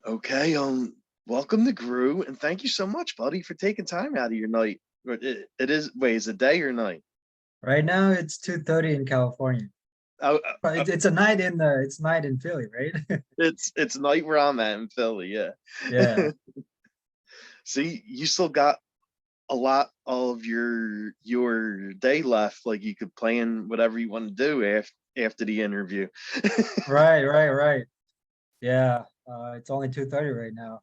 Okay, welcome to Grue, and thank you so much, buddy, for taking time out of your night. It is, wait, is it day or night? Right now it's 2:30 in California. Oh, But it's a night in it's night in Philly, right? it's night where I'm at in Philly, yeah. Yeah. See, you still got a lot of your day left. Like you could plan whatever you want to do after the interview. Right. Yeah. It's only 2:30 right now.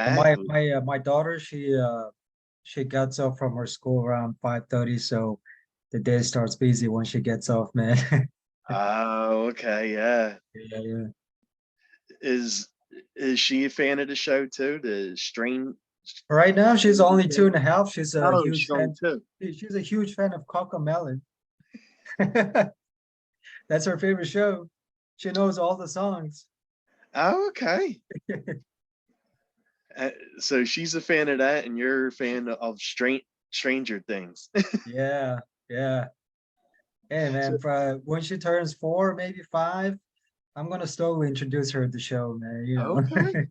And my Exactly. my uh, my daughter, she gets off from her school around 5:30, so the day starts busy when she gets off, man. Oh, okay, yeah. Yeah. Is is she a fan of the show too? The strain. Right now she's only 2.5. She's a Oh, huge she's only fan. two. She's a huge fan of Cocomelon. That's her favorite show. She knows all the songs. Oh, okay. Uh, so she's a fan of that, and you're a fan of Stranger Things. Yeah, yeah. Hey So, man, when she turns 4, maybe 5, I'm gonna slowly introduce her to the show, man. okay,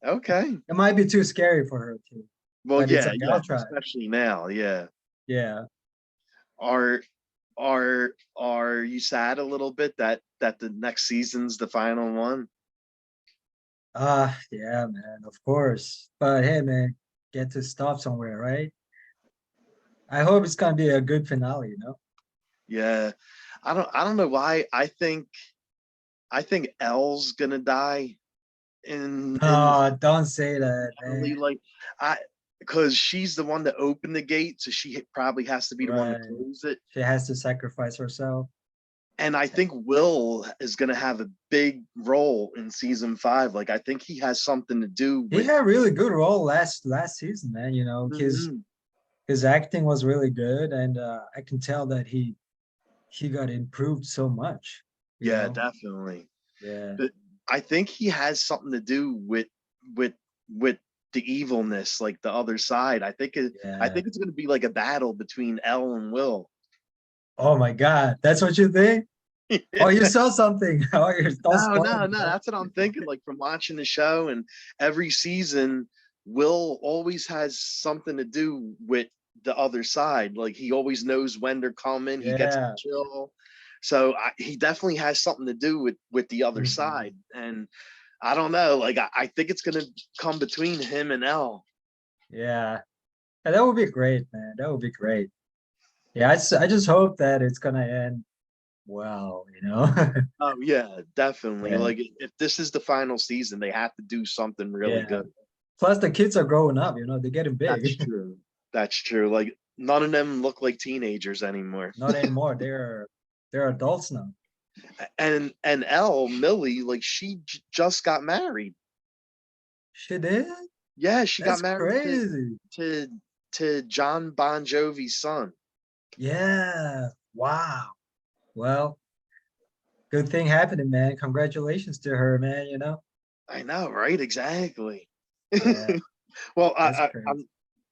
okay. It might be too scary for her too, Well, but it's yeah, like yeah, I'll try. especially now, yeah. Yeah. Are are you sad a little bit that the next season's the final one? Yeah, man, of course. But hey, man, get to stop somewhere, right? I hope it's gonna be a good finale. Yeah, I don't know why. I think Elle's gonna die in the No, don't say that, man. finale. Like I, because she's the one that opened the gate, so she probably has to be the one to Right. close it. She has to sacrifice herself. And I think Will is going to have a big role in season 5. Like I think he has something to do He with. had a really good role last season, man. Mhm. His acting was really good, and I can tell that he got improved so much. You Yeah, know, definitely. yeah, But I think he has something to do with with the evilness, like the other side. I yeah. think it's going to be like a battle between Elle and Will. Oh my God, that's what you think? Oh, you saw something. Oh, don't No, spoil no, me, no. man. That's what I'm thinking. Like from watching the show, and every season, Will always has something to do with the other side. Like he always knows when they're coming. He gets to Yeah. chill. So he definitely has something to do with the other Mhm. side. And I don't know. Like I think it's gonna come between him and Elle. Yeah. And that would be great, man. That would be great. Yeah, I just hope that it's gonna end well. Oh yeah, definitely. Yeah, Like if this is the final season, they have to do something really yeah. good. Plus, the kids are growing up. They're getting That's big. true. That's true. Like none of them look like teenagers anymore. Not anymore. They're adults now. And Elle Millie, like she just got married. She did? Yeah, she got That's married crazy. to to John Bon Jovi's son. Yeah. Wow. Well, good thing happening, man. Congratulations to her, man. I know, right? Exactly. Yeah, Well, that's I crazy.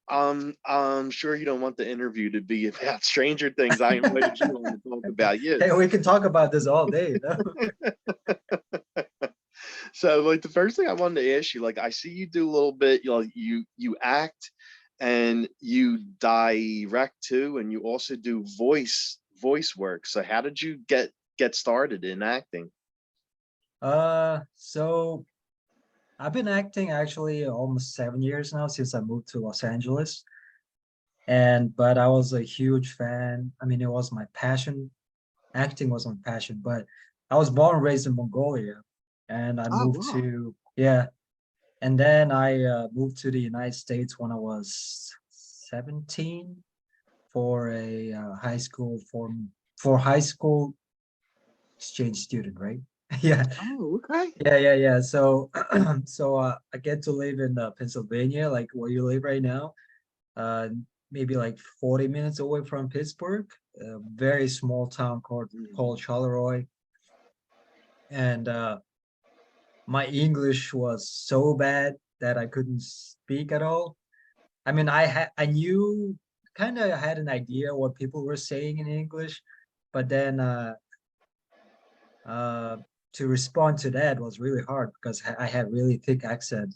I'm sure you don't want the interview to be about Stranger Things. I invited you on to talk about you. Hey, we can talk about this all day. So, like the first thing I wanted to ask you, like I see you do a little bit, you act and you direct too, and you also do voice work. So, how did you get started in acting? So I've been acting actually almost 7 years now since I moved to Los Angeles. But I was a huge fan. I mean, it was my passion. Acting was my passion, but I was born and raised in Mongolia, and I Oh moved wow. to yeah, and then I moved to the United States when I was 17 for a for high school exchange student, right? Yeah, Oh, okay. yeah. So I get to live in Pennsylvania, like where you live right now, uh, maybe like 40 minutes away from Pittsburgh, a very small town called Mhm. Charleroi. And my English was so bad that I couldn't speak at all. I mean, I knew, kind of had an idea what people were saying in English, but then uh to respond to that was really hard because I had really thick accent.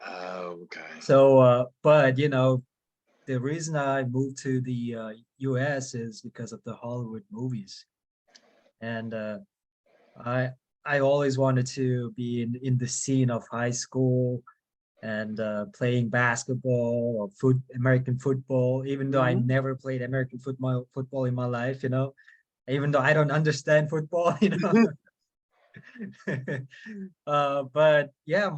Oh, okay. So, but the reason I moved to the US is because of the Hollywood movies. And I I always wanted to be in the scene of high school and playing basketball or American football, even though I Mhm. never played American football in my life, even though I don't understand football, but yeah,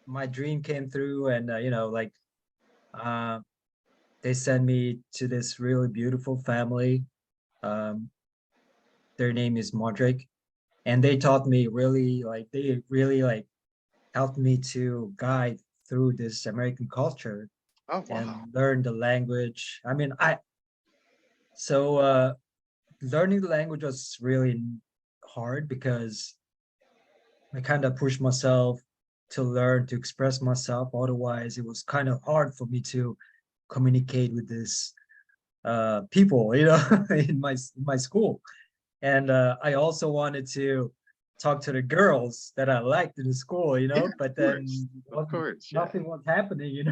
my dream came through, and like uh, they sent me to this really beautiful family. Um, their name is Modric, and they taught me they really like helped me to guide through this American culture Oh, and wow. learn the language. I mean, I so learning the language was really hard because I kind of pushed myself to learn to express myself. Otherwise, it was kind of hard for me to communicate with this people, in my school. And I also wanted to talk to the girls that I liked in the school, Yeah, but of course. then Of course, yeah. nothing was happening.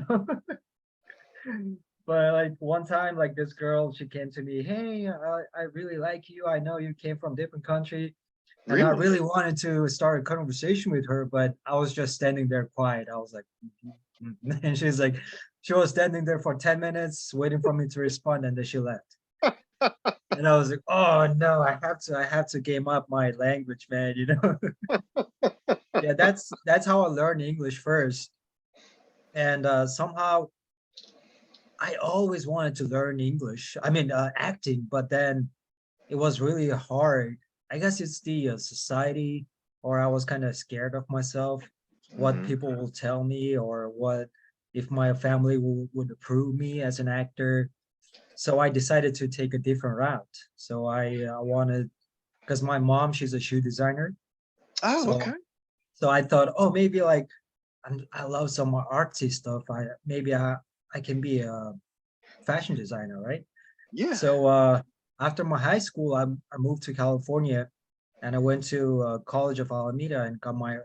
But like one time, like this girl, she came to me, hey, I really like you. I know you came from different country. And I Really? really wanted to start a conversation with her, but I was just standing there quiet. I was like, and she's like, she was standing there for 10 minutes waiting for me to respond, and then she left. And I was like, oh no, I have to game up my language, man. Yeah, that's how I learned English first. And somehow I always wanted to learn English. I mean, acting, but then it was really hard. I guess it's the society, or I was kind of scared of myself, what Mhm. people will tell me, or what if my family would approve me as an actor. So I decided to take a different route. So I wanted, because my mom, she's a shoe designer. Oh, So okay. so I thought, oh, maybe like I love some artsy stuff. I can be a fashion designer, right? Yeah. So after my high school, I moved to California, and I went to College of Alameda and got my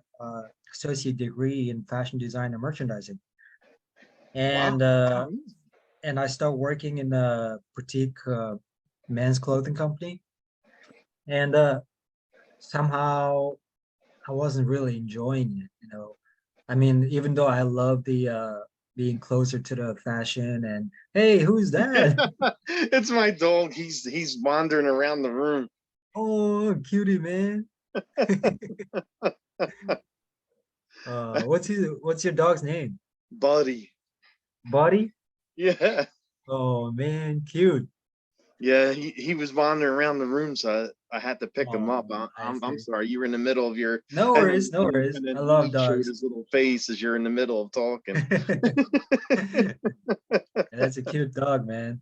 associate degree in fashion design and merchandising. Wow. And Wow. I started working in a boutique men's clothing company. And somehow I wasn't really enjoying it. I mean, even though I love the being closer to the fashion and hey, who's that? It's my dog. He's wandering around the room. Oh, cutie man. What's your dog's name? Buddy. Buddy? Yeah. Oh man, cute. Yeah, he was wandering around the room, so I had to pick him up. Oh, I I'm see. sorry, you were in the middle of your, No and worries, then no worries. and then I love he showed dogs. his little face as you're in the middle of talking. That's a cute dog, man.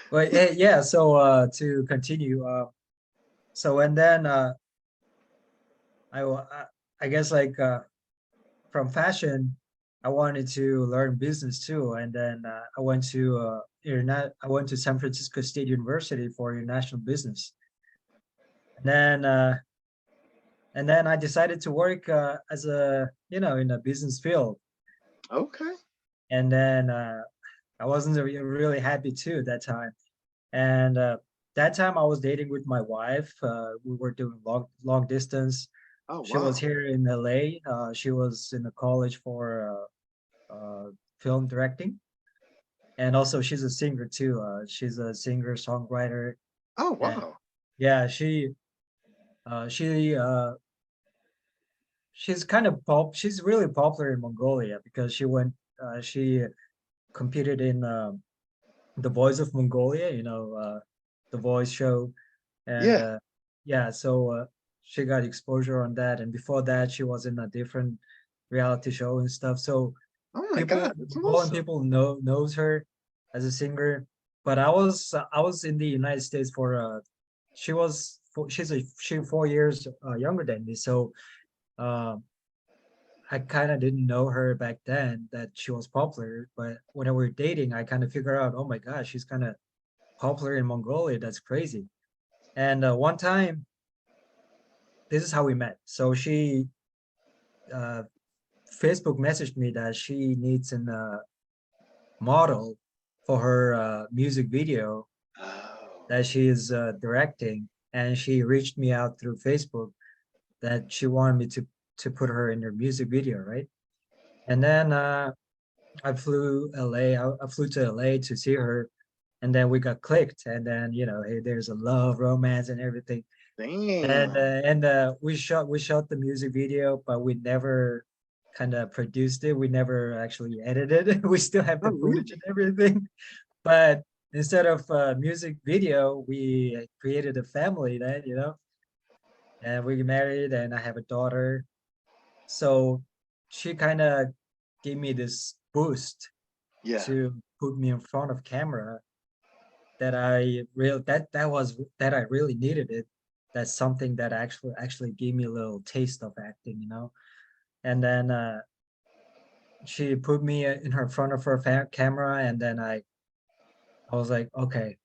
But yeah, so to continue, so and then I guess like from fashion, I wanted to learn business too, and then I went to San Francisco State University for international business. And then I decided to work as a in a business field. Okay. And then I wasn't really happy too that time. And that time I was dating with my wife. We were doing long distance. Oh, She was wow. here in LA. She was in a college for film directing, and also she's a singer too. She's a singer songwriter, Oh, and wow. yeah, uh, she uh, she's kind of pop. She's really popular in Mongolia because she competed in the Voice of Mongolia, the Voice show, and Yeah. yeah, so she got exposure on that. And before that, she was in a different reality show and stuff. So Oh my people, God, that's Mongolian awesome. people knows her as a singer. But I was in the United States for she 4 years younger than me, so uh, I kind of didn't know her back then that she was popular. But when we were dating, I kind of figured out, oh my gosh, she's kind of popular in Mongolia. That's crazy. And one time, this is how we met. So she uh, Facebook messaged me that she needs an model for her music video Oh, that she is directing, and she reached me out through Facebook that she wanted me to put her in her music video, right? And then I flew LA. I flew to LA to see her, and then we got clicked. And then hey, there's a love, romance, and everything. damn. And we shot the music video, but we never kind of produced it. We never actually edited it. We still have Oh, the footage and really? everything. But instead of music video, we created a family then, and we married, and I have a daughter. So she kind of gave me this boost Yeah. to put me in front of camera that I really needed it. That's something that actually gave me a little taste of acting, And then she put me in her front of her camera, and then I was like, okay,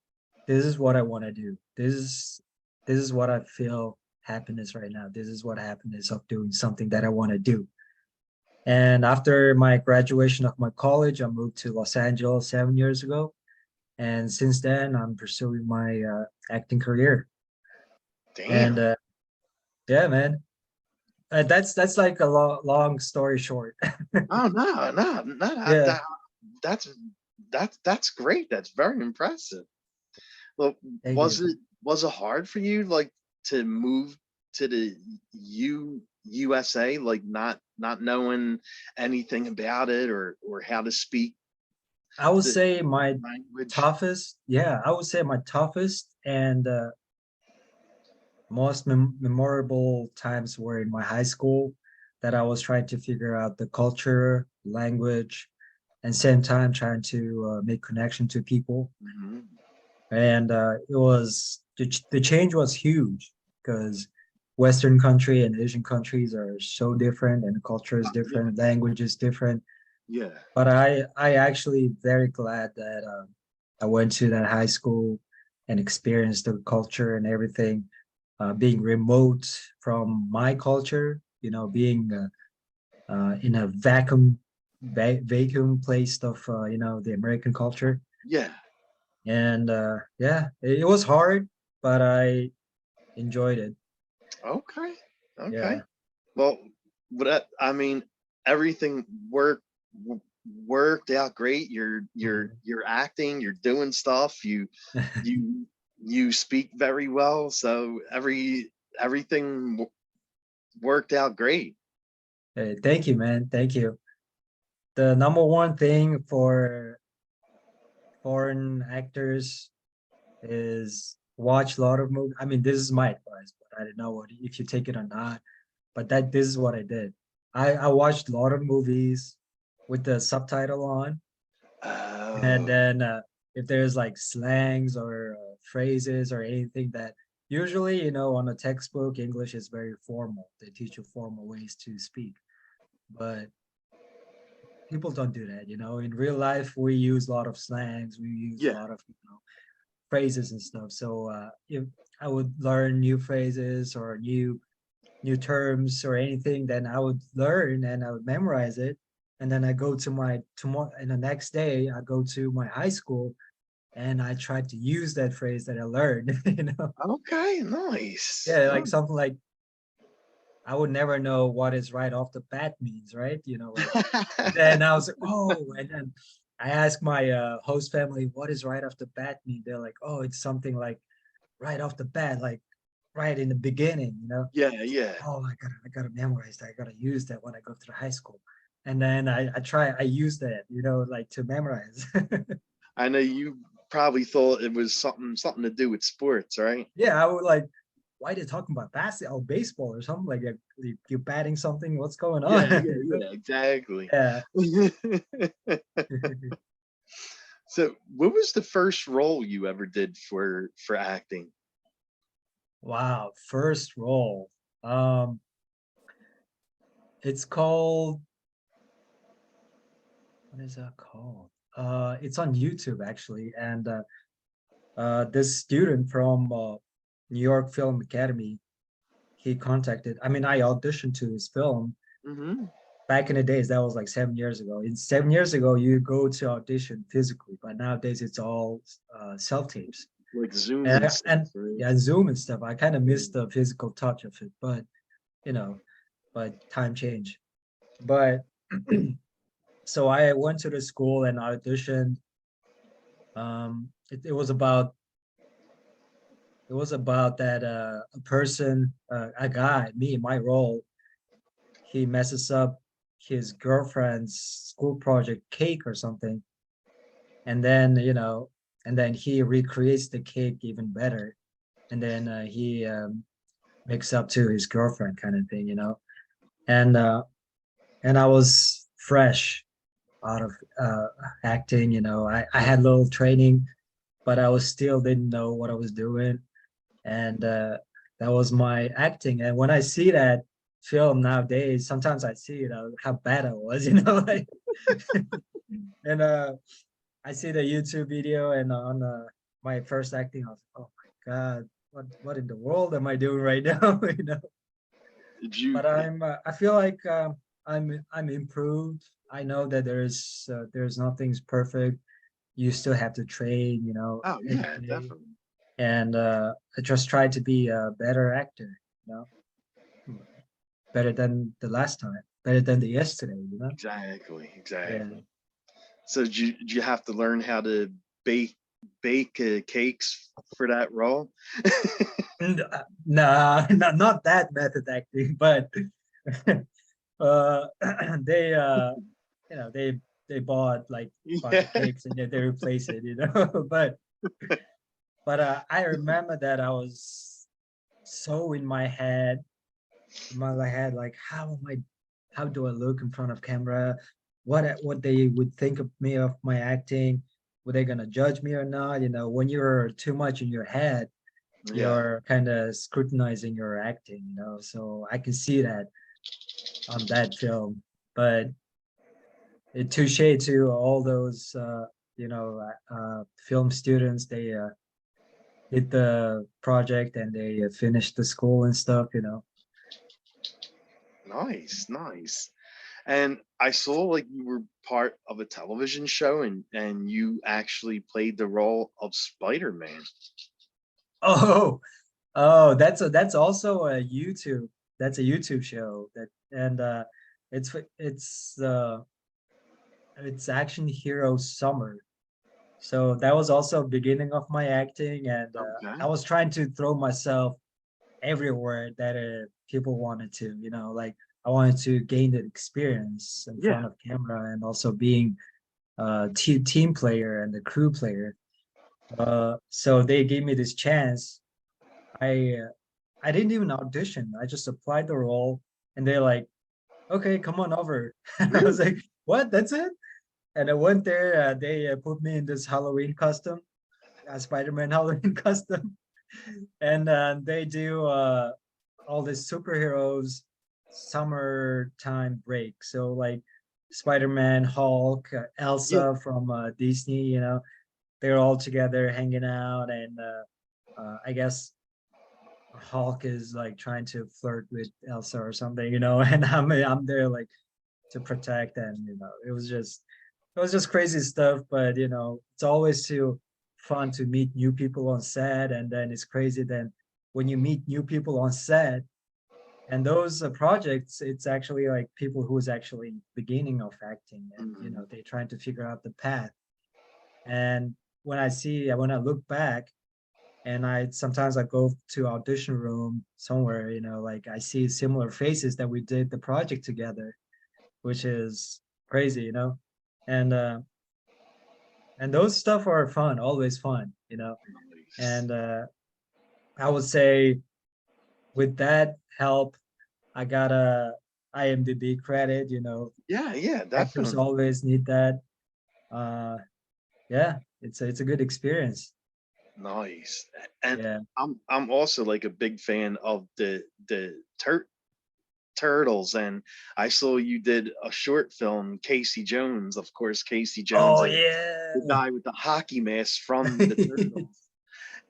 this is what I want to do. This is what I feel happiness right now. This is what happiness of doing something that I want to do. And after my graduation of my college, I moved to Los Angeles 7 years ago. And since then, I'm pursuing my acting career. And Damn. yeah, man, that's like a long story short. Oh, no, no, no, Yeah, that's that's great. That's very impressive. Well, thank you. was it hard for you like to move to the USA, like not knowing anything about it or how to speak I would the say my language? toughest, yeah, I would say my toughest and most memorable times were in my high school that I was trying to figure out the culture, language, and same time trying to make connection to people. Mhm. And the change was huge because Western country and Asian countries are so different, and the culture is different, Yes. language is different. Yeah. But I actually very glad that I went to that high school and experienced the culture and everything. Being remote from my culture, being in a vacuum place of the American culture. Yeah. And yeah, it was hard, but I enjoyed it. Okay. Okay. Yeah. Well, I mean, everything worked out great. Mhm. You're acting, you're doing stuff. You you speak very well, so everything worked out great. Hey, thank you, man. Thank you. The number one thing for foreign actors is watch a lot of movies. I mean, this is my advice, but I don't know if you take it or not. But this is what I did. I watched a lot of movies with the subtitle on, and Oh, then if there's like slangs or phrases or anything that usually on a textbook English is very formal. They teach you formal ways to speak, but people don't do that. In real life, we use a lot of slangs. We use a yeah, lot of phrases and stuff. So if I would learn new phrases or new terms or anything, then I would learn and I would memorize it. And then I go to my tomorrow and the next day I go to my high school and I try to use that phrase that I learned, okay, nice. Yeah, like No. something like I would never know what is right off the bat means, right? Like then I was like, oh, and then I asked my host family, what is right off the bat mean? They're like, oh, it's something like right off the bat, like right in the beginning. Yeah, yeah. Oh, I gotta memorize that. I gotta use that when I go to the high school. And then I use that, like to memorize. I know you probably thought it was something to do with sports, right? Yeah, I would like, why are they talking about basketball, baseball or something like that? You're batting something, what's going Yeah, on? yeah, yeah, exactly. Yeah. So, what was the first role you ever did for acting? Wow, first role. Um, it's called, what is that called? It's on YouTube actually, and this student from New York Film Academy, he contacted. I mean, I auditioned to his film Hmm. back in the days. That was like 7 years ago. In 7 years ago, you go to audition physically, but nowadays it's all self tapes. Like Zooms and And stuff, right? yeah, Zoom and stuff. I kind of Yeah. miss the physical touch of it, but you know, but time changed. But so I went to the school and auditioned. It was about that a person, a guy, me, my role, he messes up his girlfriend's school project cake or something, and then and then he recreates the cake even better, and then he makes up to his girlfriend kind of thing, and I was fresh out of acting, I had little training, but I was still didn't know what I was doing, and that was my acting. And when I see that film nowadays, sometimes I see how bad I was, like, and I see the YouTube video, and on my first acting, I was like, oh my god, what in the world am I doing right now? Did you? But I feel like I'm improved. I know that there's nothing's perfect. You still have to train, Oh every yeah, day, definitely. and I just try to be a better actor, better than the last time, better than the yesterday. Exactly, Yeah. exactly. So did you have to learn how to bake cakes for that role? Nah, not that method acting, but uh, they they bought like a bunch of Yeah. cakes and they replace it, but I remember that I was so in my head, like, how do I look in front of camera? What they would think of me, of my acting? Were they gonna judge me or not? When you're too much in your head, Yeah. you're kind of scrutinizing your acting, so I can see that on that film. But it touche to all those film students. They did the project and they finished the school and stuff. Nice, nice. And I saw like you were part of a television show and you actually played the role of Spider-Man. Oh, oh, that's also a YouTube. That's a YouTube show that, and it's it's uh it's Action Hero Summer. So that was also beginning of my acting, and I Okay. was trying to throw myself everywhere that people wanted to, I wanted to gain that experience in Yeah. front of camera, and also being a team player and the crew player. So they gave me this chance. I uh, I didn't even audition. I just applied the role, and they're like, "Okay, come on over." And I was Really? like, "What? That's it?" And I went there. They put me in this Halloween costume, a Spider-Man Halloween costume, and they do all these superheroes summertime break. So like Spider-Man, Hulk, Yeah. Elsa from Disney, they're all together hanging out, and I guess Hulk is like trying to flirt with Elsa or something, and I'm there like to protect, and it was just crazy stuff. But it's always too fun to meet new people on set, and then it's crazy then when you meet new people on set, and those projects, it's actually like people who is actually beginning of acting, and Mhm. they're trying to figure out the path. And when I look back, and I sometimes I go to audition room somewhere, like I see similar faces that we did the project together, which is crazy, and those stuff are fun, always fun. Nice. And I would say with that help, I got a IMDb credit. Yeah, yeah, Actors definitely. always need that. uh yeah, it's a good experience. Nice. And Yeah. I'm also like a big fan of the turtles, and I saw you did a short film, Casey Jones. Of course, Casey Jones Oh is the yeah. guy with the hockey mask from the Turtles.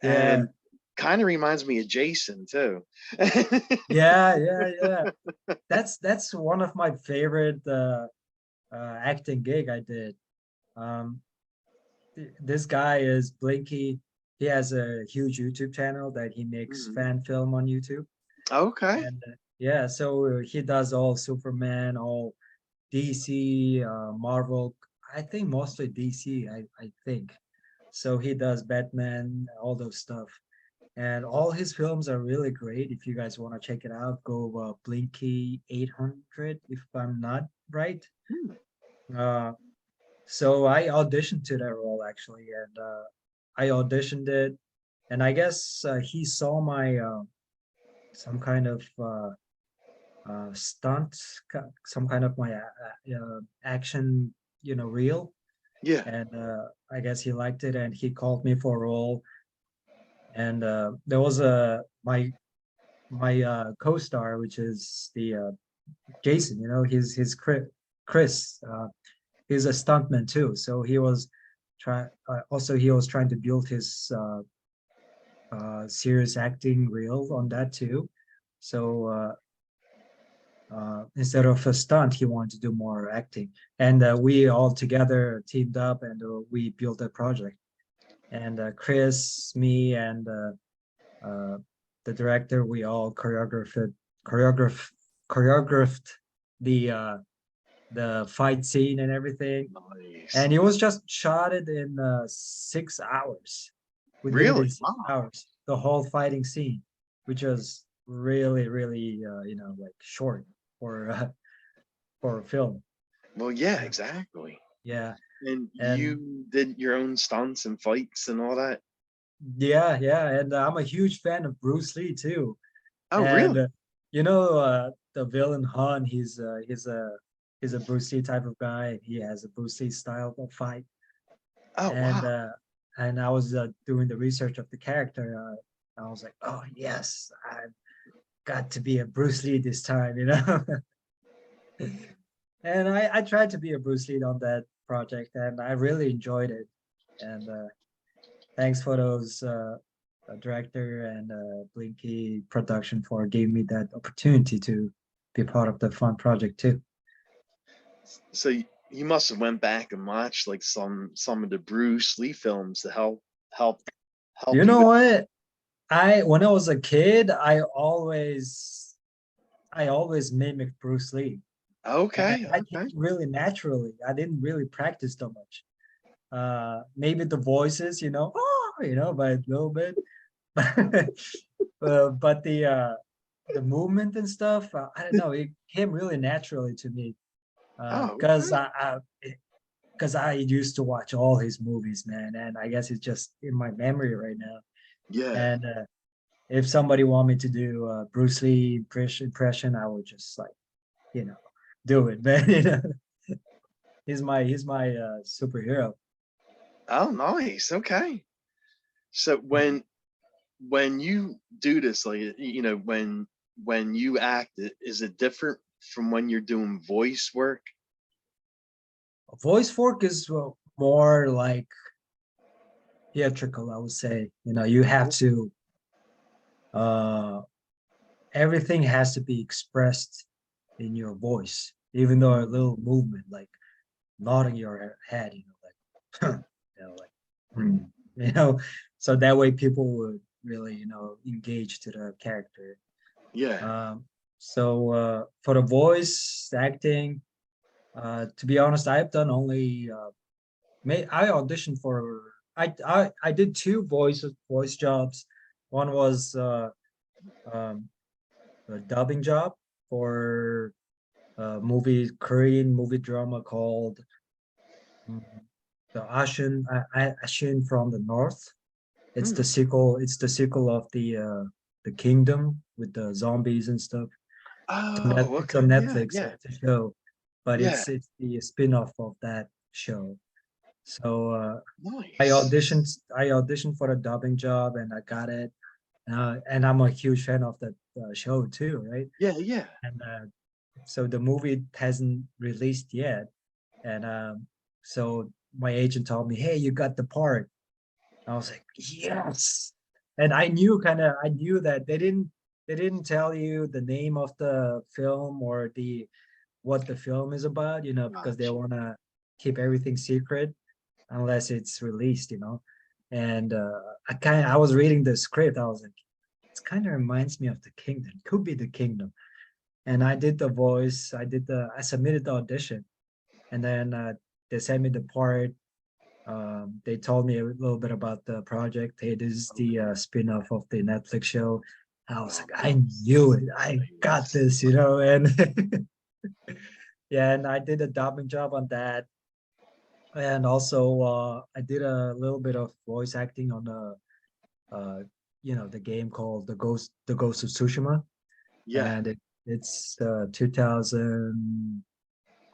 Yeah. And kind of reminds me of Jason too. Yeah, yeah, yeah. That's one of my favorite acting gig I did. Um, this guy is Blinky. He has a huge YouTube channel that he makes Mhm. fan film on YouTube. Okay. And yeah, so he does all Superman, all DC, Marvel. I think mostly DC. I think. So he does Batman, all those stuff, and all his films are really great. If you guys want to check it out, go Blinky 800. If I'm not right. Hmm. Uh, so I auditioned to that role actually, and I auditioned it, and I guess he saw my some kind of stunt, some kind of my action, reel, Yeah. and I guess he liked it, and he called me for a role. And there was my co-star, which is the Jason. He's Chris. He's a stuntman too, so he was he was trying to build his serious acting reel on that too. So instead of a stunt, he wanted to do more acting, and we all together teamed up, and we built a project. And Chris, me, and uh, the director, we all choreographed choreographed the fight scene and everything. Nice. And it was just shot it in 6 hours. We did it Really? in six Wow. hours, the whole fighting scene, which was really, really, like short for for a film. Well, yeah, Yeah, exactly. yeah, And and you did your own stunts and fights and all that? yeah, yeah, and I'm a huge fan of Bruce Lee too. Oh, And really? the villain Han, he's a Bruce Lee type of guy. He has a Bruce Lee style of fight. Oh, And wow. I was doing the research of the character. I was like, oh yes, I've got to be a Bruce Lee this time. And I tried to be a Bruce Lee on that project, and I really enjoyed it. And thanks for those director and Blinky production for giving me that opportunity to be part of the fun project too. So you must have went back and watched like some of the Bruce Lee films to help You help you know with. what? I when I was a kid, I always mimicked Bruce Lee. And Okay, that okay. came really naturally. I didn't really practice so much. Maybe the voices, by a little bit. But the movement and stuff, I don't know, it came really naturally to me. Oh, Because okay. I used to watch all his movies, man, and I guess it's just in my memory right now. Yeah. And if somebody want me to do Bruce Lee impression, I would just like, you know, do it, man. He's my superhero. Oh, nice. Okay. So Mhm. when you do this, like when you act, is it different from when you're doing voice work? Voice work is more like theatrical, I would say. You have Oh, to uh everything has to be expressed in your voice, even though a little movement, like nodding your head, like, like, hmm, you know, so that way people would really, engage to the character. yeah. Um, so for the voice acting, to be honest, I've done only, I auditioned for, I did two voice jobs. One was um, a dubbing job for a Korean movie drama called mm, the Ashin from the North. It's the Hmm. sequel. It's the sequel of the Kingdom with the zombies and stuff. Oh, It's okay. on Yeah, Netflix. yeah, It's a show, but yeah. it's the spin-off of that show. So Nice. I auditioned for a dubbing job and I got it. And I'm a huge fan of that show too, right? Yeah, yeah. And so the movie hasn't released yet, and so my agent told me, "Hey, you got the part." I was like, "Yes!" And I knew that they didn't tell you the name of the film or the what the film is about, you know, because they Gotcha. want to keep everything secret unless it's released, you know. And I was reading the script. I was like, it kind of reminds me of the Kingdom. Could be the Kingdom. And I did the voice. I submitted the audition, and then they sent me the part. They told me a little bit about the project. Hey, this is the Okay. spin-off of the Netflix show. I was Oh, like, I knew it. I got nice. this, you know. And yeah, and I did a dubbing job on that. And also, I did a little bit of voice acting on uh, you know, the game called The Ghost of Tsushima, Yeah, and it's 2000.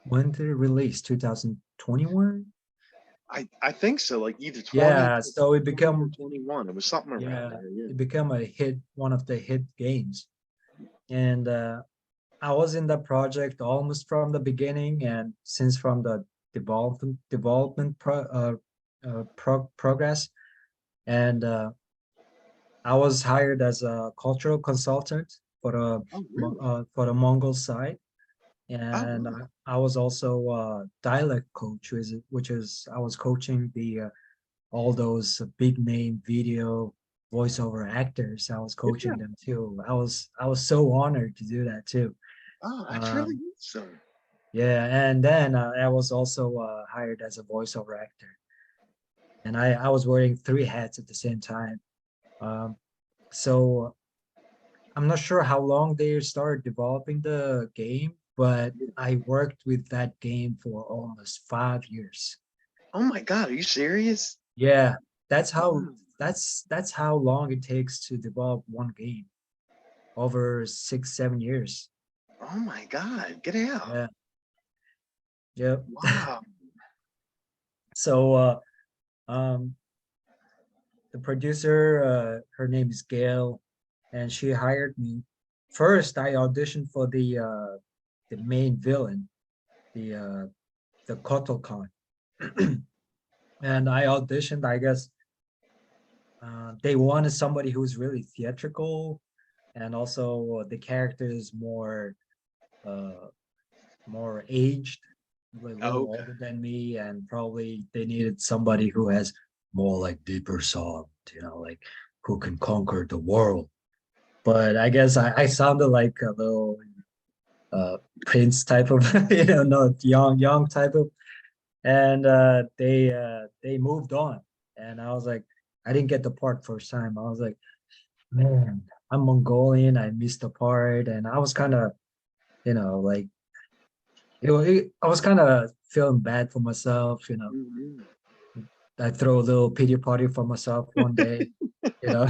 When did it release? 2021. I think so. Like either Yeah, so it 20 or become 21. It was something around yeah, there. Yeah. it became a hit, one of the hit games, and I was in the project almost from the beginning, and since from the progress, and I was hired as a cultural consultant Oh, really? for the Mongol side, Oh, and wow. I was also a dialect coach, which is I was coaching the all those big name video voiceover actors. I was Yeah. coaching them too. I was so honored to do that too. Oh, that's really Um, awesome. yeah, and then I was also hired as a voiceover actor, and I was wearing three hats at the same time. Um, so I'm not sure how long they started developing the game, but I worked with that game for almost 5 years. Oh my God, are you serious? Yeah, that's how Wow. that's how long it takes to develop one game, over 6, 7 years. Oh my God, get out. Yeah, yep. Wow. So um the producer, her name is Gail, and she hired me. First, I auditioned for the main villain, the Kotal Khan. And I auditioned, I guess they wanted somebody who's really theatrical, and also the character is uh, more aged, like a little Okay. older than me, and probably they needed somebody who has more like deeper sound, you know, like who can conquer the world. But I guess I sounded like a little uh, prince type of, you know, not young type of, and they moved on, and I was like, I didn't get the part first time. I was like, man, I'm Mongolian. I missed the part, and I was kind of, you know, like I was kind of feeling bad for myself, you know. Mhm. I throw a little pity party for myself one day, you know,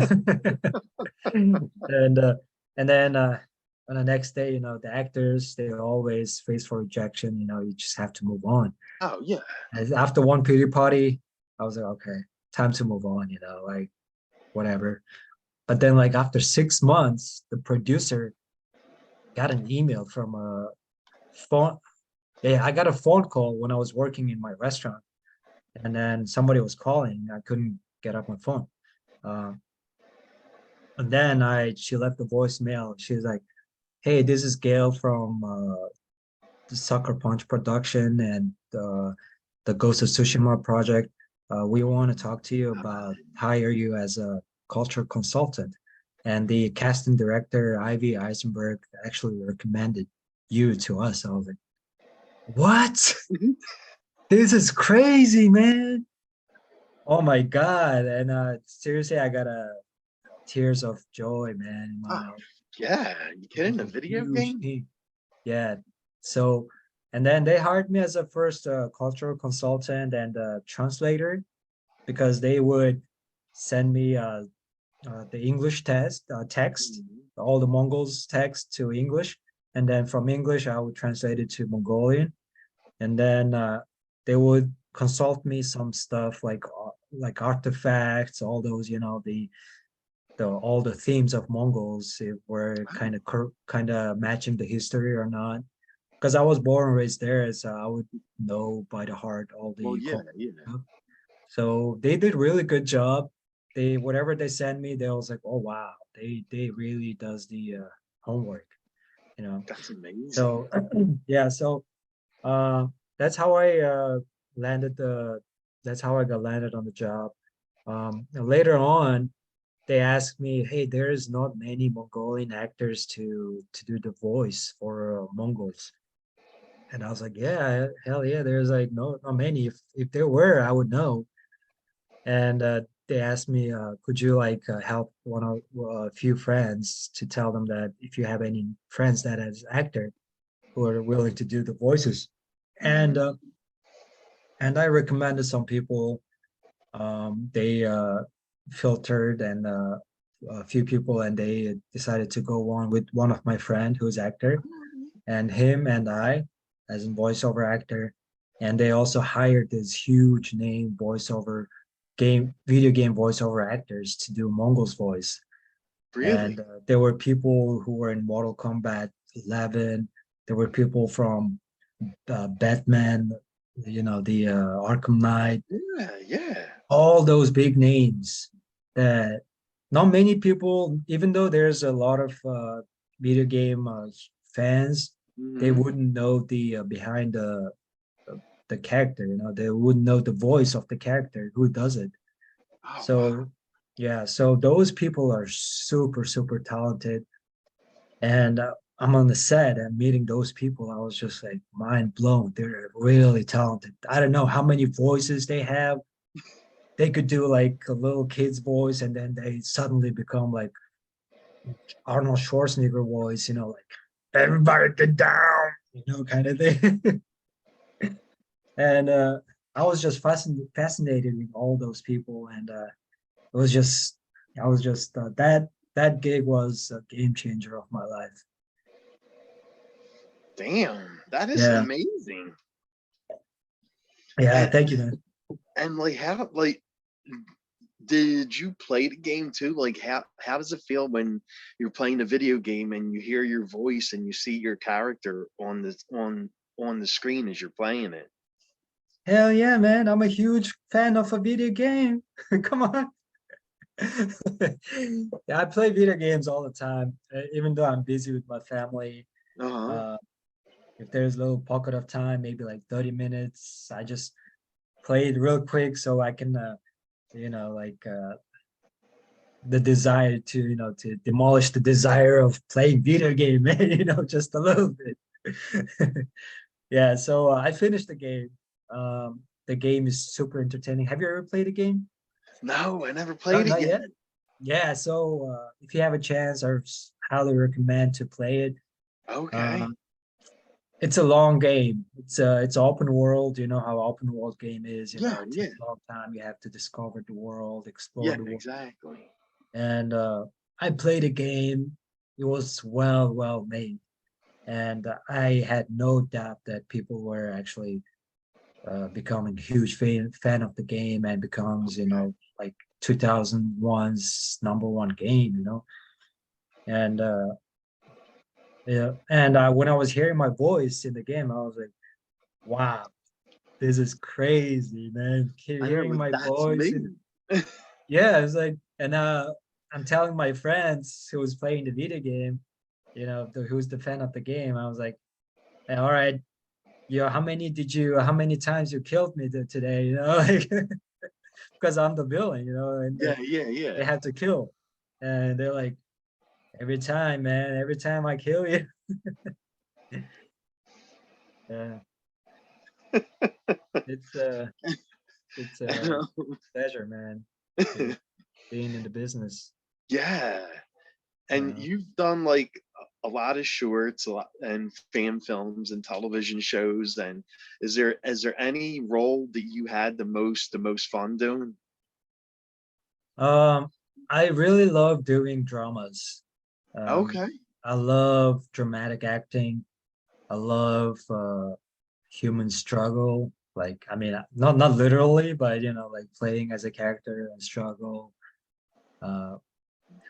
and then on the next day, you know, the actors they always face for rejection. You know, you just have to move on. Oh yeah. And after one pity party, I was like, okay, time to move on. You know, like whatever. But then, like after 6 months, the producer got an email from a phone. Yeah, I got a phone call when I was working in my restaurant, and then somebody was calling. I couldn't get up my phone. Uh, and then she left a voicemail. She was like, "Hey, this is Gail from the Sucker Punch production and the Ghost of Tsushima project. We want to talk to you about hire you as a cultural consultant." And the casting director, Ivy Eisenberg, actually recommended you to us. I was like, "What? Mhm. This is crazy, man!" Oh my God. And seriously, I got tears of joy, man, in my Oh eyes. yeah. You It was kidding? A a video huge game? thing. Yeah. So, and then they hired me as a first cultural consultant and translator, because they would send me the English text, Mhm. all the Mongols text to English. And then from English, I would translate it to Mongolian. And then they would consult me some stuff like artifacts, all those, you know, the all the themes of Mongols, if we're Oh, kind of matching the history or not. Because I was born and raised there, so I would know by the heart all well, the yeah, yeah. so they did really good job. they whatever they send me, they was like, oh wow, they really does the homework, you know. That's amazing. So yeah, so uh, that's how I landed the that's how I got landed on the job. Later on, they asked me, hey, there is not many Mongolian actors to do the voice for Mongols. And I was like, yeah, hell yeah, there's like not many. If there were, I would know. And they asked me, could you like help one of a few friends to tell them that if you have any friends that as actor who are willing to do the voices. And Mhm. I recommended some people. They filtered and a few people, and they decided to go on with one of my friend who's actor, and him and I, as in voiceover actor, and they also hired this huge name voiceover video game voiceover actors to do Mongol's voice. And Really? there were people who were in Mortal Kombat 11. There were people from Batman, you know, the Arkham Knight, Yeah, yeah. all those big names that not many people, even though there's a lot of video game fans, they Mhm. wouldn't know the behind the character. You know, they wouldn't know the voice of the character who does it. Oh, wow. So yeah, so those people are super super talented, and I'm on the set and meeting those people. I was just like mind blown. They're really talented. I don't know how many voices they have. They could do like a little kid's voice, and then they suddenly become like Arnold Schwarzenegger voice, you know, like everybody get down, you know, kind of thing. And I was just fascinated with all those people, and it was just, I was just that gig was a game changer of my life. Damn, that is Yeah, amazing. yeah. And Thank you, man. like how like did you play the game too? Like how does it feel when you're playing a video game and you hear your voice and you see your character on the screen as you're playing it? Hell yeah, man! I'm a huge fan of a video game. Come on. Yeah, I play video games all the time, even though I'm busy with my family. Uh-huh. Uh, if there's a little pocket of time, maybe like 30 minutes, I just play it real quick so I can, you know, like the desire to, you know, to demolish the desire of playing video game, man, you know, just a little bit. Yeah, so I finished the game. The game is super entertaining. Have you ever played a game? No, I never No, played it not yet. yet. Yeah, so if you have a chance, I highly recommend to play it. Okay. Um, it's a long game. It's open world. You know how open world game is. You know Yeah, it yeah. takes a long time. You have to discover the world, explore Yeah, the world. exactly. And I played a game. It was well made, and I had no doubt that people were actually becoming huge fan of the game and becomes, you Okay. know, like 2001's number one game. You know, and yeah, and when I was hearing my voice in the game, I was like, wow, this is crazy, man. I know, Hearing like my that's voice, me. and yeah, it's like, and I'm telling my friends who was playing the video game, you know, who's the fan of the game. I was like, hey, all right, how many times you killed me today, you know, like because I'm the villain, you know, and Yeah, yeah, they yeah. have to kill, and they're like, every time, man, every time I kill you, yeah, it's it's a pleasure, man, to being in the business. Yeah. And Yeah. you've done like a lot of shorts, a lot, and fan films and television shows. And is there any role that you had the most fun doing? Um, I really love doing dramas. Um, Okay. I love dramatic acting. I love human struggle. Like, I mean, not literally, but you know, like playing as a character and struggle. Uh,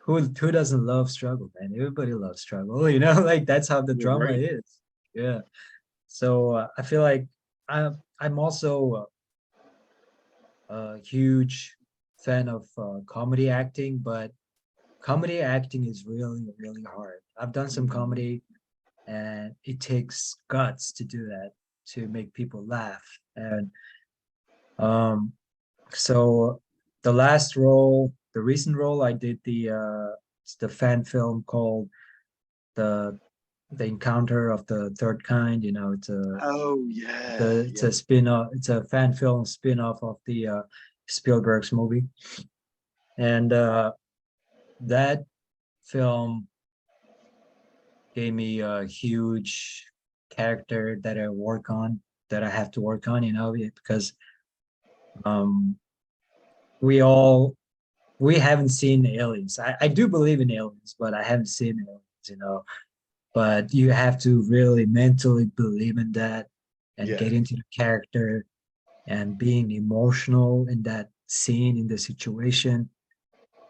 who doesn't love struggle, man? Everybody loves struggle, you know, like that's how the You're drama right. is. Yeah. So I feel like I'm also a huge fan of comedy acting, but comedy acting is really, really hard. I've done some Mhm. comedy, and it takes guts to do that, to make people laugh. And um, so the last role, the recent role I did, it's the fan film called the the Encounter of the Third Kind. You know, Oh yeah, it's a spin-off, it's a fan film spin-off of the Spielberg's movie. And that film gave me a huge character that I work on, that I have to work on, because um, we all we haven't seen aliens. I do believe in aliens, but I haven't seen aliens. But you have to really mentally believe in that and yeah. get into the character and being emotional in that scene, in the situation.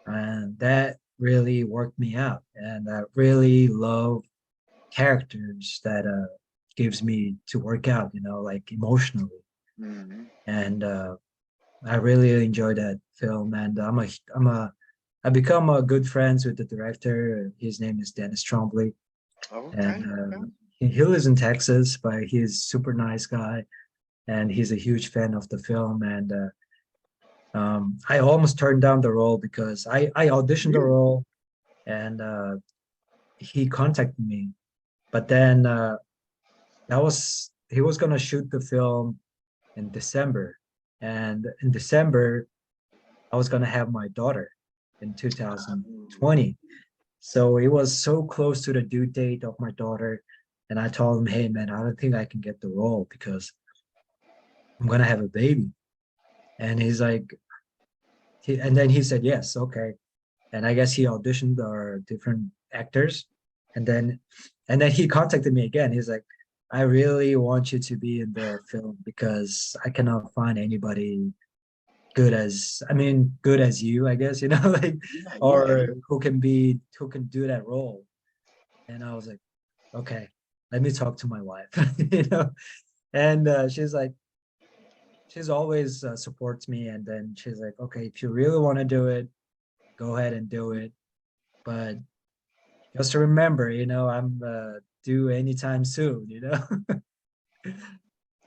And that really worked me out. And I really love characters that gives me to work out, like emotionally. Mhm. And I really enjoy that film. And I become a good friends with the director. His name is Dennis Trombley, and Okay, okay. he lives in Texas, but he's super nice guy, and he's a huge fan of the film. And I almost turned down the role because I auditioned the Really? role, and he contacted me, but then that was he was gonna shoot the film in December, and in December I was gonna have my daughter in Um, 2020. So it was so close to the due date of my daughter, and I told him, "Hey man, I don't think I can get the role because I'm gonna have a baby." And he's like, and then he said yes, okay. And I guess he auditioned our different actors, and then he contacted me again. He's like, I really want you to be in the film because I cannot find anybody good as you, I guess, like, yeah, yeah, or yeah. who can do that role. And I was like, okay, let me talk to my wife, and she's always supports me. And then she's like, okay, if you really want to do it, go ahead and do it. But just to remember, I'm due anytime soon.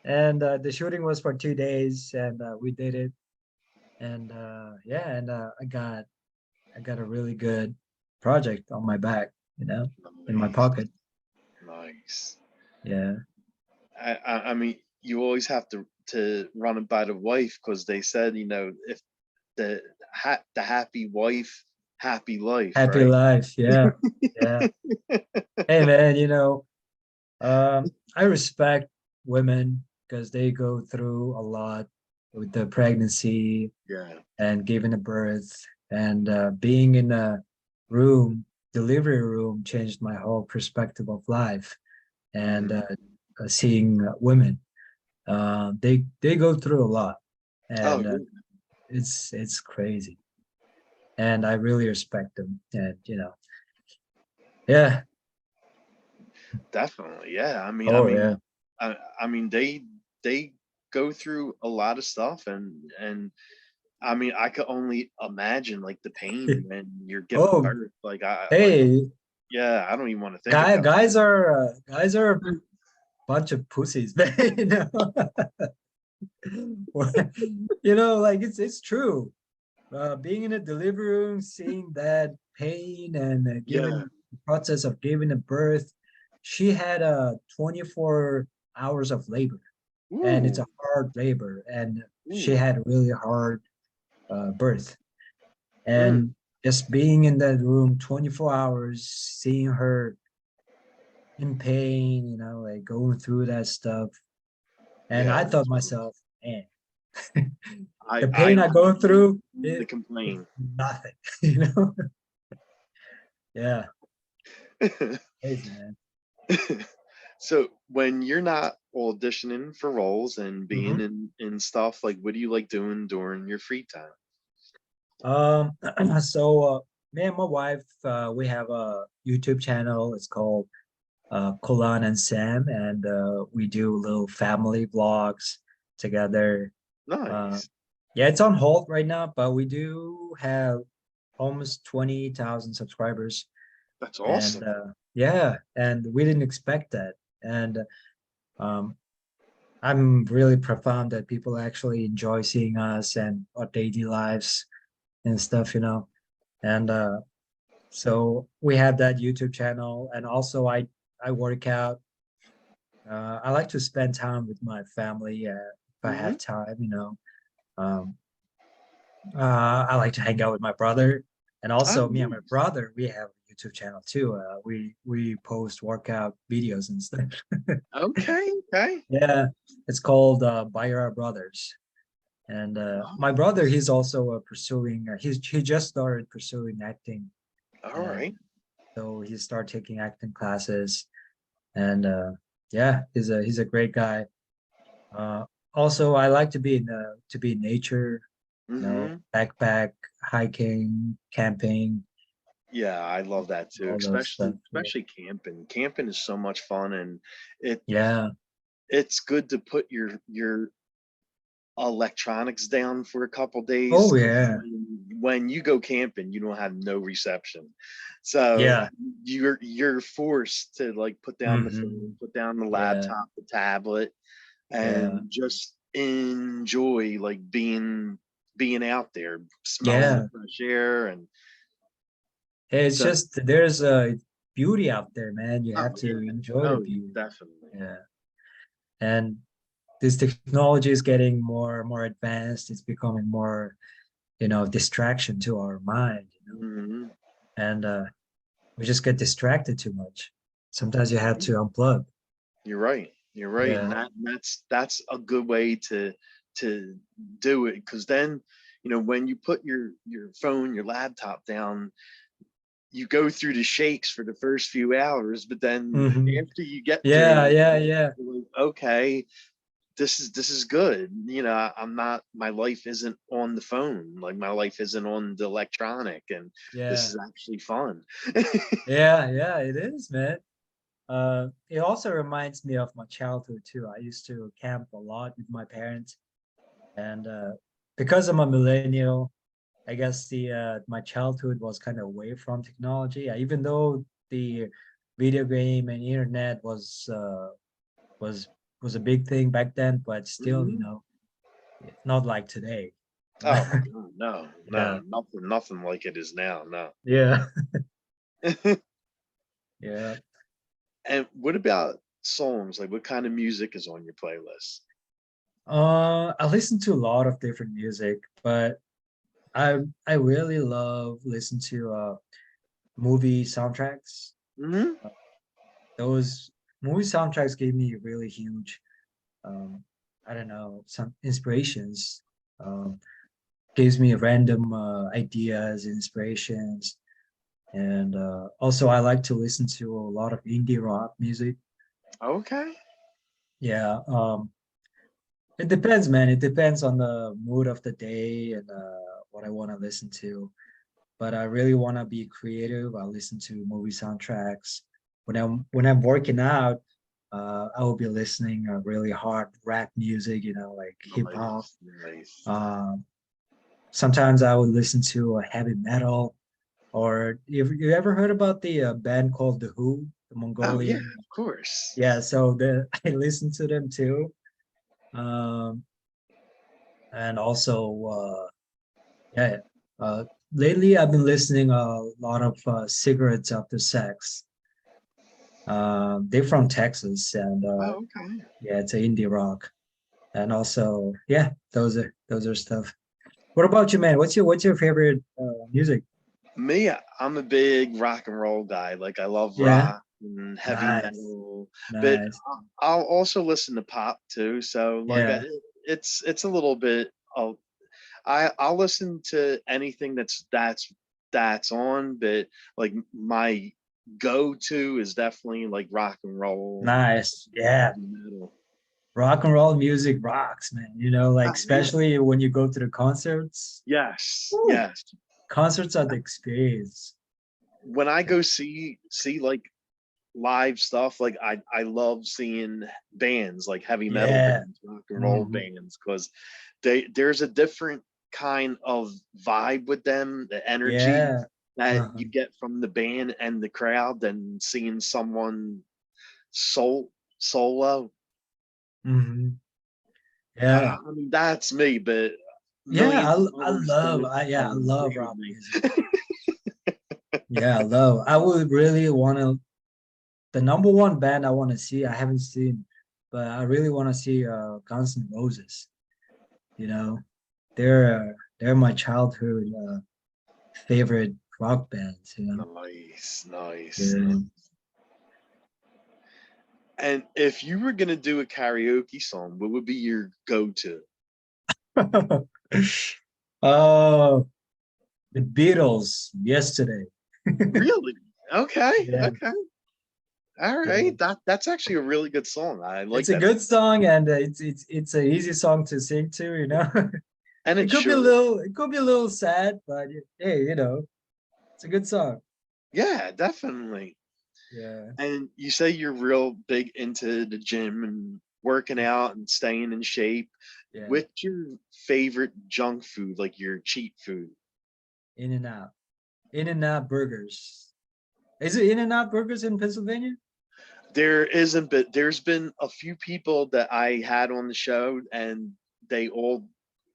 And the shooting was for 2 days, and we did it. And yeah, and I got a really good project on my back, in my Nice, pocket. nice. Yeah. I mean, you always have to run it by the wife because they said, if the happy wife, happy life, Happy right? life. Yeah. Yeah. Hey man, I respect women because they go through a lot with the pregnancy Yeah. and giving a birth, and being in a room, delivery room, changed my whole perspective of life. And Hmm. seeing women, they go through a lot, Oh and yeah, it's crazy. And I really respect them. And yeah. definitely. Yeah. Oh yeah. I mean, they go through a lot of stuff, and I mean, I could only imagine like the pain when you're giving Oh, birth. Like hey, yeah, I don't even want to think about guys are a bunch of pussies, man. Like it's true. Being in a delivery room, seeing that pain, and Yeah. giving the process of giving a birth. She had 24 hours of labor, and it's Ooh. a hard labor, and she Ooh. had a really hard birth. Mm. And just being in that room 24 hours, seeing her in pain, like going through that stuff. And Yeah. I thought myself, man, I the I pain I go through, to it's complain. nothing, you know? Yeah, crazy, man. So when you're not auditioning for roles and being Mhm. in stuff, like what do you like doing during your free time? Um, so me and my wife, we have a YouTube channel. It's called Kolan and Sam, and we do little family vlogs together. Uh, Nice. Yeah, it's on hold right now, but we do have almost 20,000 subscribers. That's And awesome. yeah, and we didn't expect that. And um, I'm really profound that people actually enjoy seeing us and our daily lives and stuff, you know. And so we have that YouTube channel, and also I work out. I like to spend time with my family if I Hmm. have time, you know. Um, I like to hang out with my brother, and Oh, also me and my nice. brother. We have a YouTube channel too. We post workout videos and stuff. Okay, okay. Yeah, it's called Bayaraa Brothers. And Oh, my brother, he's also pursuing. He just started pursuing acting, all and right. so he started taking acting classes. And yeah, he's a great guy. Uh, Also, I like to be in nature, you know, Hmm. backpack, hiking, camping, Yeah, I love that too, all those stuff. Yeah, especially camping. Camping is so much fun, and it yeah. it's good to put your electronics down for a couple days Oh because yeah, when you go camping, you don't have no reception. So yeah. you're forced to like put down the Hmm. phone, put down the Yeah, laptop, the tablet, yeah, and just enjoy like being out there, smelling the yeah. fresh air, and It's so just there's a beauty out there, man. You have oh to yeah, enjoy the oh beauty. definitely. Yeah, and this technology is getting more advanced. It's becoming more, you know, distraction to our mind, you know, Hmm. and we just get distracted too much. Sometimes you have to unplug. You're right. You're right, and Yeah. that's a good way to do it because then when you put your phone, your laptop down, you go through the shakes for the first few hours, but then Hmm. after you get Yeah, through, yeah, yeah, you're like, okay, this is good. I'm not. My life isn't on the phone. Like my life isn't on the electronic, and this yeah, is actually fun. yeah, yeah. It is, man. It also reminds me of my childhood too. I used to camp a lot with my parents, and because I'm a millennial, I guess the my childhood was kind of away from technology. Even though the video game and internet was was a big thing back then, but still, you Hmm. know, not like today. Oh my God, no, no, Yeah, nothing like it is now. No. yeah, yeah. And what about songs? Like, what kind of music is on your playlist? I listen to a lot of different music, but I really love listen to movie soundtracks. Hmm. Uh, Those movie soundtracks gave me really huge, um, I don't know, some inspirations. Um, Gives me random ideas, inspirations, and also I like to listen to a lot of indie rock music. Okay. Yeah, it depends, man. It depends on the mood of the day and what I want to listen to. But I really want to be creative. I listen to movie soundtracks. When I'm working out, I will be listening really hard rap music, you know, like hip hop. Nice, nice. Um, Sometimes I would listen to heavy metal. Or you ever heard about the band called The Who, the Oh yeah, Mongolian? of course. Yeah, so I listen to them too. Um, and also, yeah, uh, lately I've been listening a lot of Cigarettes After Sex. They're from Texas, and Oh, okay. yeah, it's an indie rock. And also, yeah, those are stuff. What about you, man? What's your favorite music? Me, I'm a big rock and roll guy. Like I love Yeah, rock and heavy nice, metal, but nice. I'll also listen to pop too. So like Yeah, it's a little bit of I'll listen to anything that's on, but like my go-to is definitely like rock and roll nice. and Yeah, heavy metal. rock and roll music rocks, man. You know, like Oh yeah. especially when you go to the concerts. Yes, Woo! yes. Concerts are the experience. When I go see like live stuff, like I love seeing bands like heavy metal Yeah. bands, rock and roll Mhm. bands, because there's a different kind of vibe with them, the energy Yeah. that Uh-huh. you get from the band and the crowd than seeing someone solo. Mhm. I, Yeah. I mean, that's me, but Yeah, millions of I others love don't I yeah, I don't love agree with rock me. music. Yeah, I love. I would really want to. The number one band I want to see, I haven't seen, but I really want to see Guns N' Roses. You know, they're my childhood favorite rock bands. Nice, nice, Yeah. nice. And if you were gonna do a karaoke song, what would be your go-to? Oh, the Beatles yesterday. Really? Okay, Yeah, okay. All yeah. right. That's actually a really good song. I It's like a that good song. song and it's an easy song to sing to. And It it's could be a short. little it could be a little sad, but hey, it's a good song. Yeah, definitely. Yeah. And you say you're real big into the gym and working out and staying in shape. Yeah. What's your favorite junk food, like your cheat food? In and Out. In and Out Burgers. Is it In and Out Burgers in Pennsylvania? There isn't, but there's been a few people that I had on the show, and they all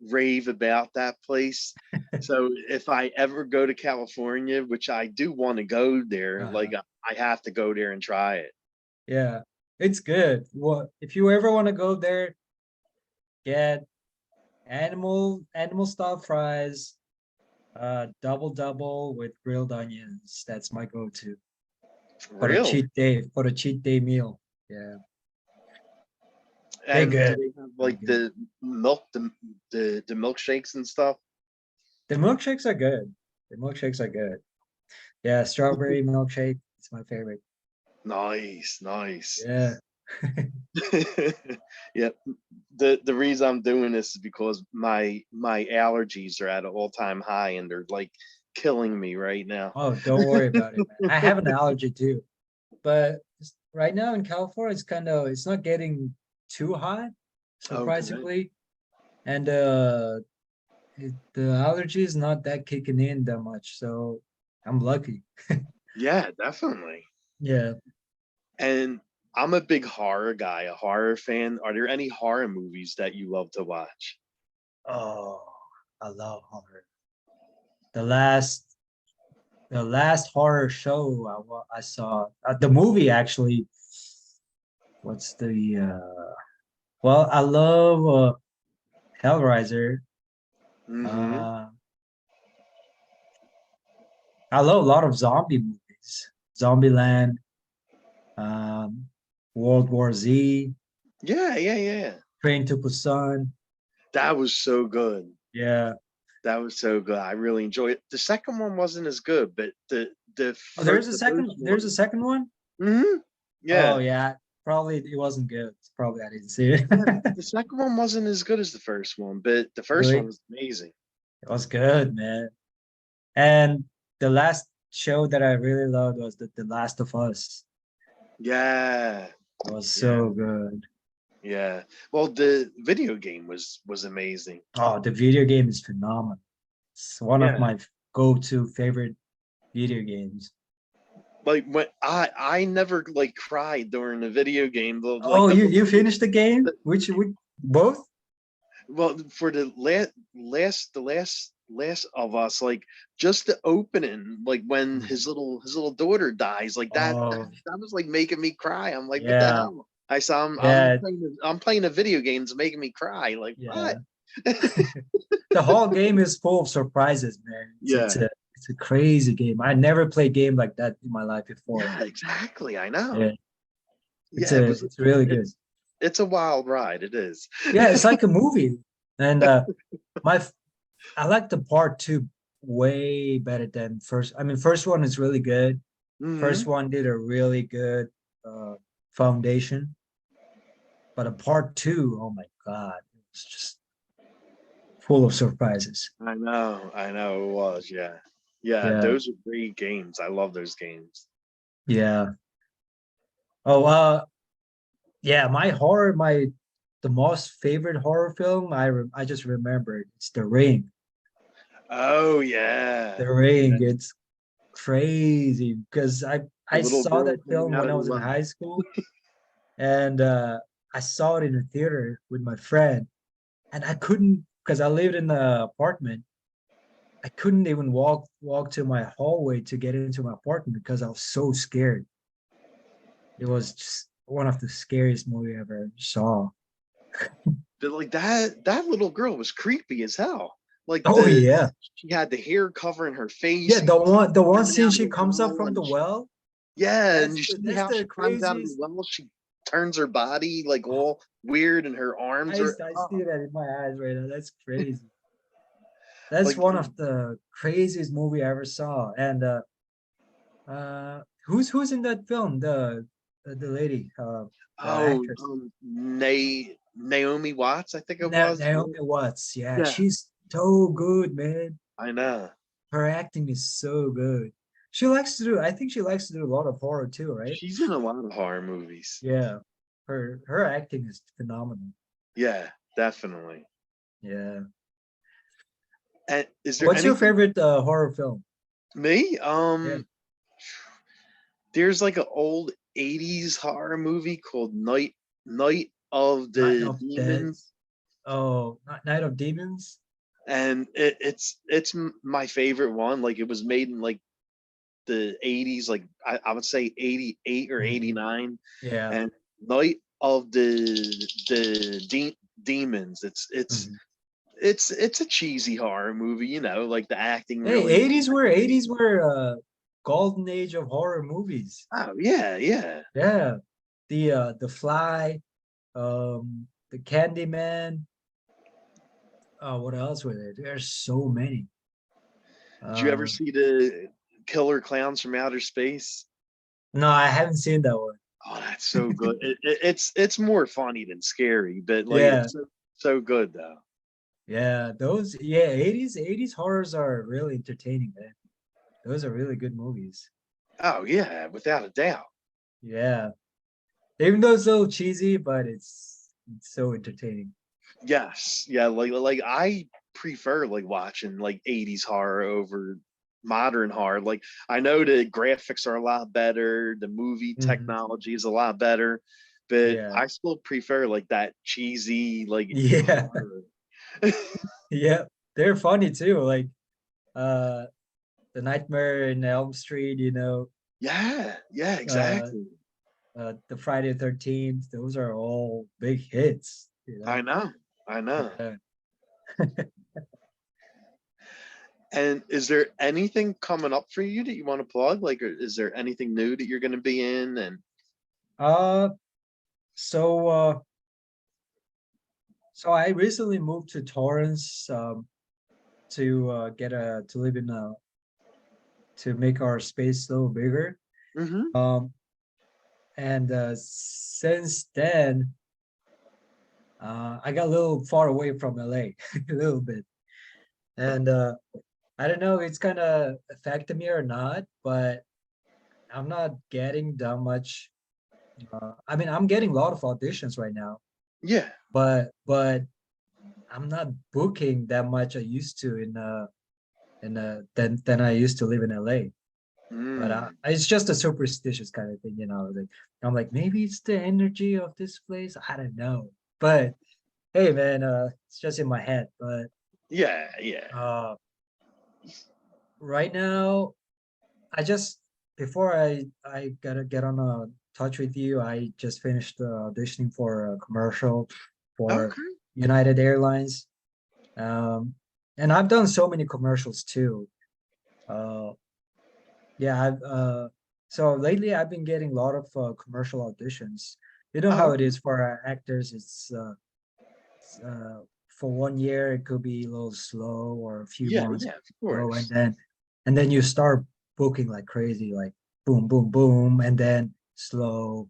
rave about that place. So if I ever go to California, which I do want to go there, like Uh-huh. I have to go there and try it. Yeah. It's good. Well, if you ever want to go there, get animal style fries, double with grilled onions. That's my go-to Really? for the cheat day meal. Yeah. They're And do good. they have Really like good. the milk, the milkshakes and stuff? The milkshakes are good. The milkshakes are good. Yeah, strawberry milkshake. It's my favorite. Nice, nice. Yeah. Yeah. The reason I'm doing this is because my allergies are at an all-time high and they're like killing me right now. Oh, don't worry about it, man. I have an allergy too, but right now in California, it's not getting too hot, Okay. surprisingly, and the allergy is not that kicking in that much, so I'm lucky. Yeah, definitely. Yeah. And I'm a big horror guy, a horror fan. Are there any horror movies that you love to watch? Oh, I love horror. The last the last horror show I saw, the movie actually. What's the Well, I love Hellraiser. Mm-hmm. Uh, I love a lot of zombie movies. Zombieland, um, World War Z, Yeah, yeah, yeah. Train to Busan. That was so good. Yeah. That was so good. I really enjoyed it. The second one wasn't as good, but Oh, the first there's a one. second one? Hmm. Oh Yeah. yeah. Probably it wasn't good. Probably I didn't see it. Yeah, the second one wasn't as good as the first one, but the first one Really? was amazing. It was good, man. And the last show that I really loved was The Last of Us. Yeah. It was Yeah. so good. Yeah. Well, the video game was amazing. Oh, the video game is phenomenal. It's one of Yeah. my go-to favorite video games. Like when I never like cried during the video game. Like Oh, you finished the game? the Which both? well for the last of us, like just the opening, like when Mhm. his little daughter dies, like Oh, that was like making me cry. I'm like, what the yeah, hell? I saw yeah, I'm playing a video game, it's making me cry. Like what? yeah. The whole game is full of surprises, man. Yeah. It's a crazy game. I never played game like that in my life before. Yeah, exactly. I know. Yeah, Yeah, it was it's really good. it's a wild ride. It is. Yeah, it's like a movie. And my I like the part two way better than first. I mean, first one is really good. First Hmm. one did a really good uh, foundation, but a part two, oh my god, it's just full of surprises. I know it was. Yeah. Yeah, Yeah, those are great games. I love those games. yeah. Oh, yeah, the most favorite horror film I just remembered. It's The Ring. Oh yeah, The yeah. Ring. It's crazy because The I little saw girl that coming film out when of I the was in well. high school, and I saw it in the theater with my friend, and I couldn't because I lived in the apartment. I couldn't even walk to my hallway to get into my apartment because I was so scared. It was just one of the scariest movie I ever saw. But like that little girl was creepy as hell. Like Oh yeah. she had the hair covering her Yeah, face and the one coming scene out of she the comes up well, from the and well. yeah, and That's you the see that's how the she climbs out of the craziest. well. She turns her body like all weird, and her arms are I oh, see that in my eyes right now. That's crazy. That's like one of the craziest movie I ever saw. And who's in that film? The lady, the oh, actress. Naomi Watts, I think it was. Naomi Watts. Yeah, Yeah, she's so good, man. I know. Her acting is so good. She likes to do, I think she likes to do a lot of horror too, right? She's in a lot of horror movies. Yeah. Her acting is phenomenal. Yeah, definitely. Yeah. And is there What's your anything favorite horror film? me? Yeah. There's like an old 80s horror movie called Night of Night the of Dead. Demons. Oh, Night of Demons. And it's my favorite one. Like it was made in like the 80s, like I would say 88 or Mhm. 89. Yeah. And Night of Demons. Mhm. It's a cheesy horror movie, like the acting Hey, really. 80s were golden age of horror movies. Oh yeah, yeah. Yeah. The Fly, the Candyman. What else were there? There's so many. Did you ever Uh, see the Killer Clowns from Outer Space? no, I haven't seen that one. Oh, that's so good. It's more funny than scary, but like Yeah, it's so good though. yeah, yeah, 80s horrors are really entertaining, man. Those are really good movies. Oh yeah, without a doubt. Yeah. Even though it's a little cheesy, but it's so entertaining. Yes, yeah, like I prefer like watching like 80s horror over modern horror. Like I know the graphics are a lot better, the movie Mhm. technology is a lot better, but Yeah. I still prefer like that cheesy like Yeah. horror. Yeah. They're funny too. Like uh the Nightmare in Elm Street, Yeah, yeah, uh exactly. the Friday 13th, those are all big hits. I know. I know. Yeah. And is there anything coming up for you that you want to plug? Like, is there anything new that you're going to be in? And Uh so uh so I recently moved to Torrance to get a to live in a to make our space a little bigger. hmm Um and since then I got a little far away from LA a little bit. And I don't know, it's kind of affected me or not, but I'm not getting that much. I mean, I'm getting a lot of auditions right now, yeah, but I'm not booking that much I used to than I used to live in LA. But mm. it's just a superstitious kind of thing. Like I'm like maybe it's the energy of this place. I don't know, but hey, man, it's just in my head. But Yeah, yeah. uh, right now, I just before I gotta get on a touch with you, I just finished auditioning for a commercial for Okay. United Airlines. Um, and I've done so many commercials too. Uh, yeah, so lately I've been getting a lot of commercial auditions. You know Oh, how okay. it is for actors. For 1 year it could be a little slow, or a few Yeah, months yeah, of slow, and course. then you start booking like crazy, like boom, boom, boom, and then slow.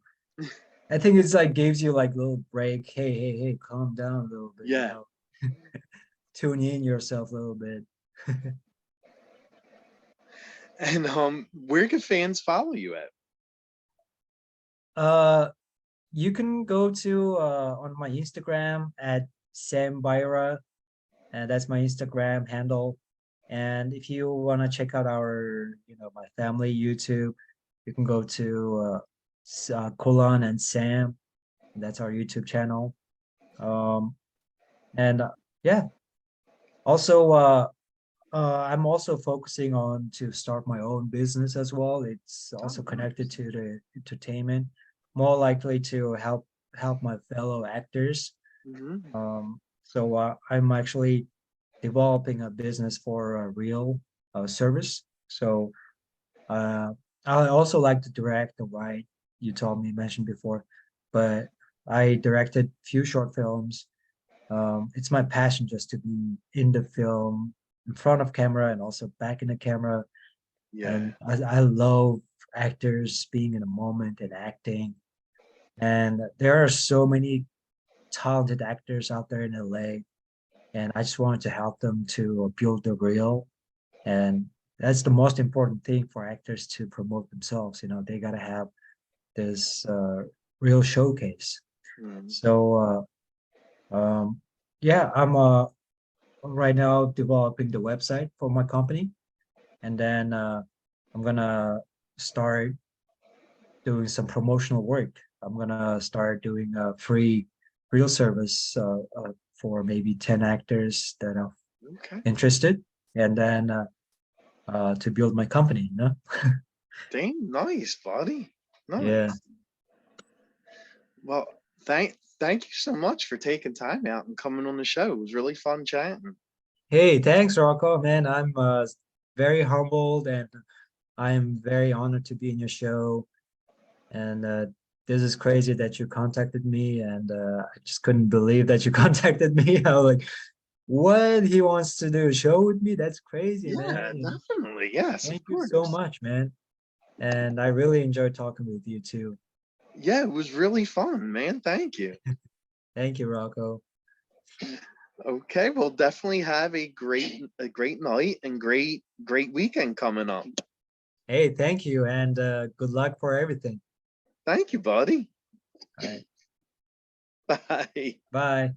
I think it's like gives you like a little break. Hey, hey, hey, calm down a little bit, Yeah. tune in yourself a little bit. And where can fans follow you at? Uh, you can go to on my Instagram at Sam Bayaraa, and that's my Instagram handle. And if you want to check out our, my family YouTube, you can go to Colon and Sam. That's our YouTube channel. Um, and yeah, also I'm also focusing on to start my own business as well. It's Oh, also connected nice. to the entertainment, more likely to help my fellow actors. Hmm. So I'm actually developing a business for a real service. So uh, I also like to direct or write. You told me mentioned before, but I directed few short films. It's my passion just to be in the film, in front of camera, and also back in the camera. Yeah. And I love actors being in a moment and acting. And there are so many talented actors out there in LA, and I just wanted to help them to build the real. And that's the most important thing for actors to promote themselves. They got to have this real showcase. Mm. So yeah, I'm right now developing the website for my company, and then I'm gonna start doing some promotional work. I'm gonna start doing a free real service for maybe 10 actors that are Okay. interested, and then to build my company. Dang, nice, buddy. Yeah. Nice. Well, thank you so much for taking time out and coming on the show. It was really fun chatting. Hey, thanks, Rocco. Man, I'm very humbled, and I am very honored to be in your show. And this is crazy that you contacted me, and I just couldn't believe that you contacted me. I was like, what, he wants to do a show with me? That's crazy, man. Yeah, definitely. Yes, of Thank you so course. much, man. And I really enjoyed talking with you too. Yeah, it was really fun, man. Thank you. Thank you, Rocco. Okay, we'll definitely have a great night and great weekend coming up. Hey, thank you, and good luck for everything. Thank you, buddy. All right. Bye. Bye.